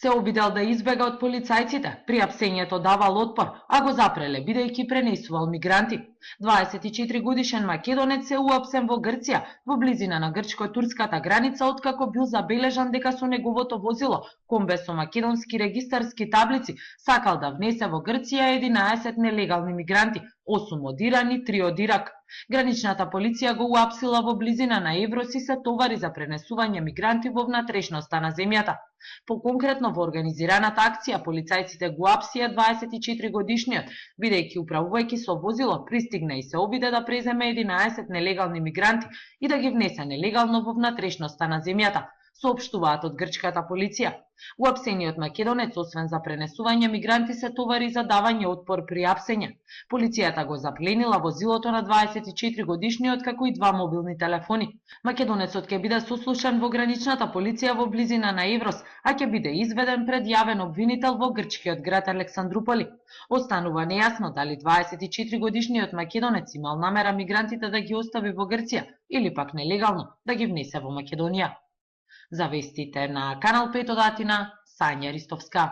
се обидел да избега од полицајците. При апсењето давал отпор, а го запреле бидејќи пренесувал мигранти. 24 годишен македонец се уапсен во Грција, во близина на грчко-турската граница, откако бил забележан дека со неговото возило, комбе со македонски регистарски таблици, сакал да внесе во Грција 11 нелегални мигранти, 8 од Иран и 3 од Ирак. Граничната полиција го уапсила во близина на Еврос и се товари за пренесување мигранти во внатрешноста на земјата. Поконкретно во организираната акција полицајците го уапсија 24 годишниот, бидејќи управувајќи со возило пристигна и се обиде да преземе 11 нелегални мигранти и да ги внесе нелегално во внатрешноста на земјата, соопштуваат од грчката полиција. Уапсениот македонец, освен за пренесување мигранти, се товари за давање отпор при апсење. Полицијата го запленила возилото на 24 годишниот, како и 2 мобилни телефони. Македонецот ќе биде сослушан во граничната полиција во близина на Еврос, а ќе биде изведен пред јавен обвинител во грчкиот град Александруполи. Останува нејасно дали 24 годишниот македонец имал намера мигрантите да ги остави во Грција или пак нелегално да ги внесе во Македонија. За вестите на Канал 5 од Атина, Сања Ристовска.